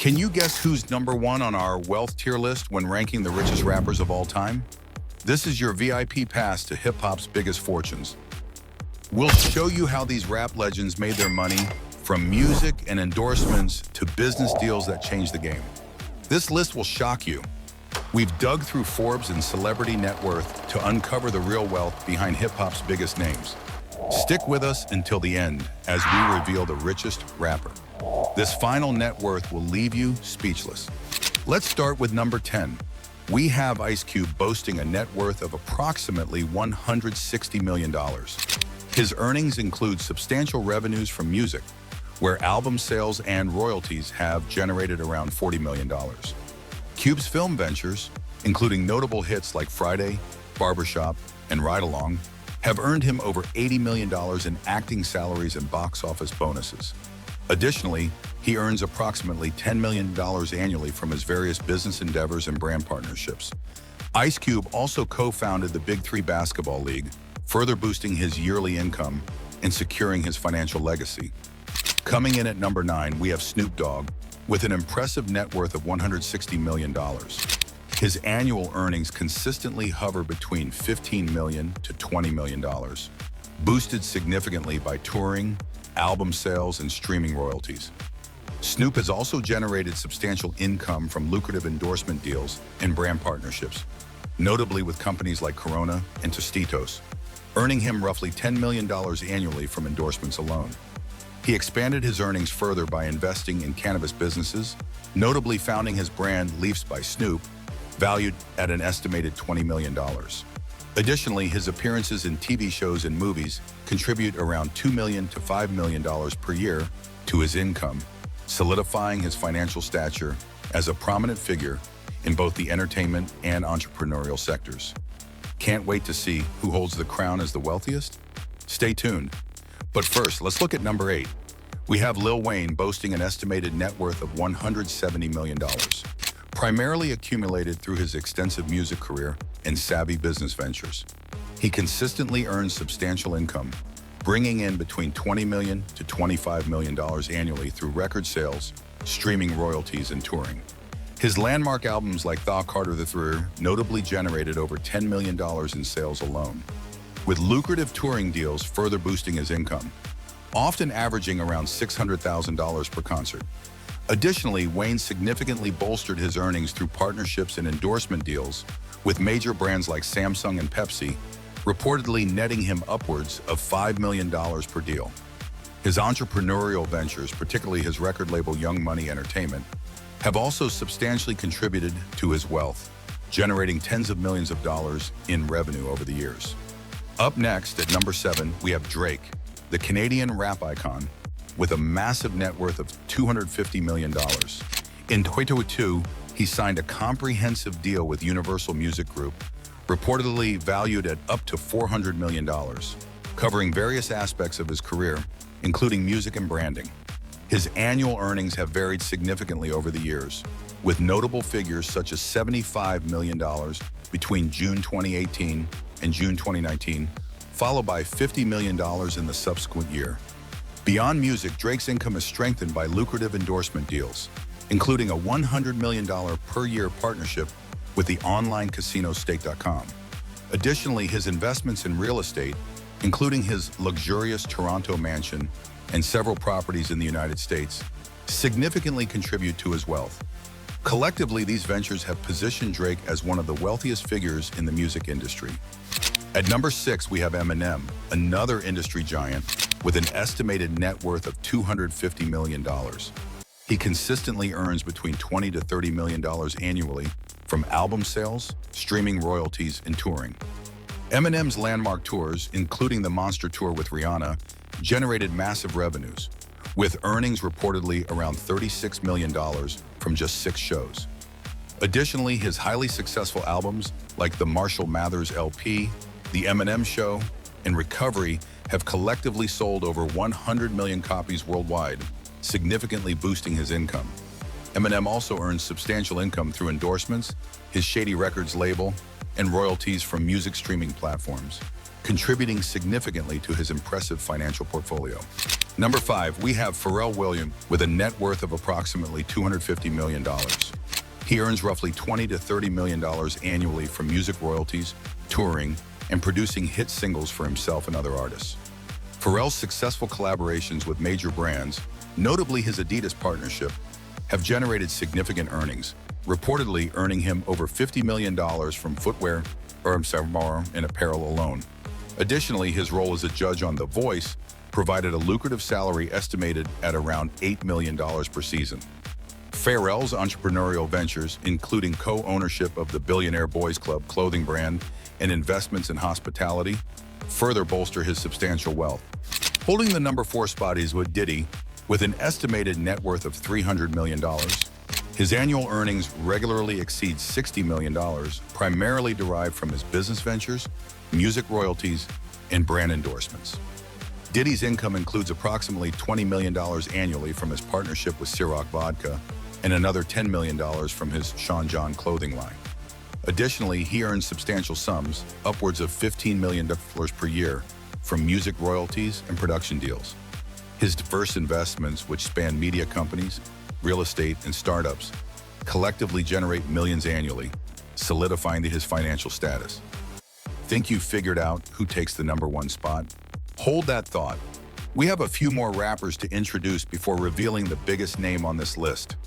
Can you guess who's number one on our wealth tier list when ranking the richest rappers of all time? This is your VIP pass to hip-hop's biggest fortunes. We'll show you how these rap legends made their money, from music and endorsements to business deals that changed the game. This list will shock you. We've dug through Forbes and celebrity net worth to uncover the real wealth behind hip-hop's biggest names. Stick with us until the end as we reveal the richest rapper. This final net worth will leave you speechless. Let's start with number 10. We have Ice Cube boasting a net worth of approximately $160 million. His earnings include substantial revenues from music, where album sales and royalties have generated around $40 million. Cube's film ventures, including notable hits like Friday, Barbershop, and Ride Along, have earned him over $80 million in acting salaries and box office bonuses. Additionally, he earns approximately $10 million annually from his various business endeavors and brand partnerships. Ice Cube also co-founded the Big Three Basketball League, further boosting his yearly income and securing his financial legacy. Coming in at number 9, we have Snoop Dogg, with an impressive net worth of $160 million. His annual earnings consistently hover between $15 million to $20 million, boosted significantly by touring, album sales, and streaming royalties. Snoop has also generated substantial income from lucrative endorsement deals and brand partnerships, notably with companies like Corona and Tostitos, earning him roughly $10 million annually from endorsements alone. He expanded his earnings further by investing in cannabis businesses, notably founding his brand Leafs by Snoop, valued at an estimated $20 million. Additionally, his appearances in TV shows and movies contribute around $2 million to $5 million per year to his income, solidifying his financial stature as a prominent figure in both the entertainment and entrepreneurial sectors. Can't wait to see who holds the crown as the wealthiest? Stay tuned. But first, let's look at number 8. We have Lil Wayne boasting an estimated net worth of $170 million, primarily accumulated through his extensive music career and savvy business ventures. He consistently earns substantial income, bringing in between $20 million to $25 million annually through record sales, streaming royalties, and touring. His landmark albums like Thaw Carter III notably generated over $10 million in sales alone, with lucrative touring deals further boosting his income, often averaging around $600,000 per concert. Additionally, Wayne significantly bolstered his earnings through partnerships and endorsement deals with major brands like Samsung and Pepsi, reportedly netting him upwards of $5 million per deal. His entrepreneurial ventures, particularly his record label Young Money Entertainment, have also substantially contributed to his wealth, generating tens of millions of dollars in revenue over the years. Up next, at number 7, we have Drake, the Canadian rap icon, with a massive net worth of $250 million. In 2022, he signed a comprehensive deal with Universal Music Group, reportedly valued at up to $400 million, covering various aspects of his career, including music and branding. His annual earnings have varied significantly over the years, with notable figures such as $75 million between June 2018 and June 2019, followed by $50 million in the subsequent year. Beyond music, Drake's income is strengthened by lucrative endorsement deals, including a $100 million per year partnership with the online casino Stake.com. Additionally, his investments in real estate, including his luxurious Toronto mansion and several properties in the United States, significantly contribute to his wealth. Collectively, these ventures have positioned Drake as one of the wealthiest figures in the music industry. At number 6, we have Eminem, another industry giant with an estimated net worth of $250 million. He consistently earns between $20 to $30 million annually from album sales, streaming royalties, and touring. Eminem's landmark tours, including the Monster Tour with Rihanna, generated massive revenues, with earnings reportedly around $36 million from just 6 shows. Additionally, his highly successful albums like the Marshall Mathers LP, The Eminem Show, and Recovery have collectively sold over 100 million copies worldwide, significantly boosting his income. Eminem also earns substantial income through endorsements, his Shady Records label, and royalties from music streaming platforms, contributing significantly to his impressive financial portfolio. Number 5, we have Pharrell Williams with a net worth of approximately $250 million. He earns roughly $20 to $30 million annually from music royalties, touring, and producing hit singles for himself and other artists. Pharrell's successful collaborations with major brands, notably his Adidas partnership, have generated significant earnings, reportedly earning him over $50 million from footwear and apparel alone. Additionally, his role as a judge on The Voice provided a lucrative salary estimated at around $8 million per season. Pharrell's entrepreneurial ventures, including co-ownership of the Billionaire Boys Club clothing brand and investments in hospitality, further bolster his substantial wealth. Holding the number 4 spot is with Diddy, with an estimated net worth of $300 million. His annual earnings regularly exceed $60 million, primarily derived from his business ventures, music royalties, and brand endorsements. Diddy's income includes approximately $20 million annually from his partnership with Ciroc Vodka and another $10 million from his Sean John clothing line. Additionally, he earns substantial sums, upwards of $15 million per year, from music royalties and production deals. His diverse investments, which span media companies, real estate, and startups, collectively generate millions annually, solidifying his financial status. Think you figured out who takes the number 1 spot? Hold that thought. We have a few more rappers to introduce before revealing the biggest name on this list.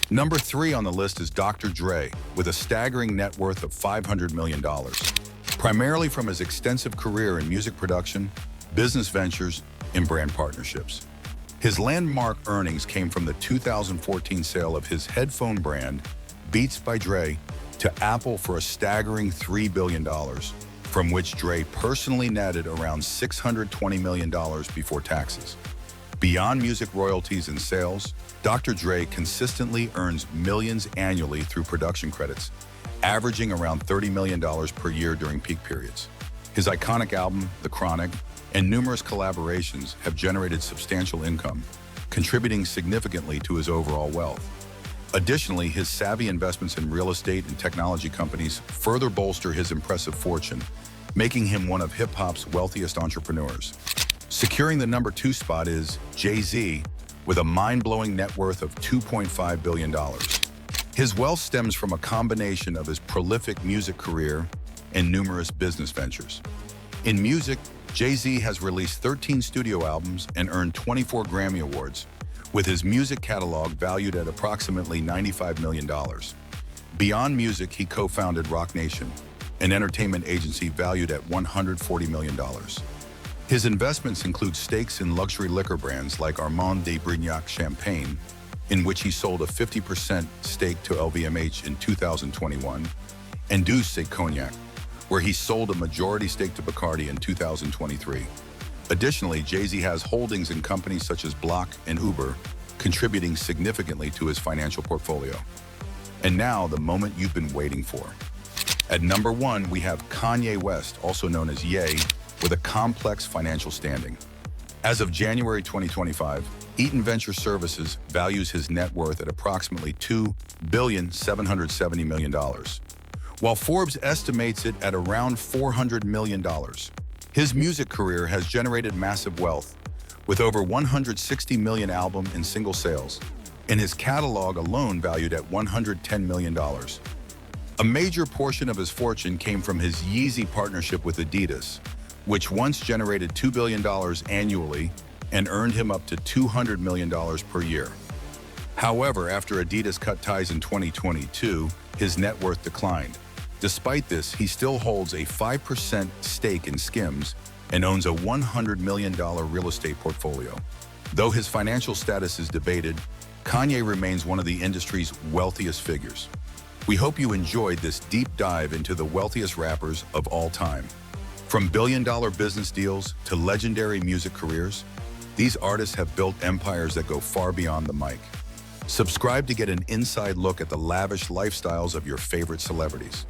Number 3 on the list is Dr. Dre, with a staggering net worth of $500 million, primarily from his extensive career in music production, business ventures, and brand partnerships. His landmark earnings came from the 2014 sale of his headphone brand, Beats by Dre, to Apple for a staggering $3 billion, from which Dre personally netted around $620 million before taxes. Beyond music royalties and sales, Dr. Dre consistently earns millions annually through production credits, averaging around $30 million per year during peak periods. His iconic album, The Chronic, and numerous collaborations have generated substantial income, contributing significantly to his overall wealth. Additionally, his savvy investments in real estate and technology companies further bolster his impressive fortune, making him one of hip-hop's wealthiest entrepreneurs. Securing the number 2 spot is Jay-Z, with a mind-blowing net worth of $2.5 billion. His wealth stems from a combination of his prolific music career and numerous business ventures. In music, Jay-Z has released 13 studio albums and earned 24 Grammy Awards, with his music catalog valued at approximately $95 million. Beyond music, he co-founded Roc Nation, an entertainment agency valued at $140 million. His investments include stakes in luxury liquor brands like Armand de Brignac Champagne, in which he sold a 50% stake to LVMH in 2021, and Douce Cognac, where he sold a majority stake to Bacardi in 2023. Additionally, Jay-Z has holdings in companies such as Block and Uber, contributing significantly to his financial portfolio. And now, the moment you've been waiting for. At number 1, we have Kanye West, also known as Ye, with a complex financial standing. As of January 2025, Eaton Venture Services values his net worth at approximately $2.77 billion, while Forbes estimates it at around $400 million. His music career has generated massive wealth, with over 160 million album and single sales, and his catalog alone valued at $110 million. A major portion of his fortune came from his Yeezy partnership with Adidas, which once generated $2 billion annually and earned him up to $200 million per year. However, after Adidas cut ties in 2022, his net worth declined. Despite this, he still holds a 5% stake in Skims and owns a $100 million real estate portfolio. Though his financial status is debated, Kanye remains one of the industry's wealthiest figures. We hope you enjoyed this deep dive into the wealthiest rappers of all time. From billion-dollar business deals to legendary music careers, these artists have built empires that go far beyond the mic. Subscribe to get an inside look at the lavish lifestyles of your favorite celebrities.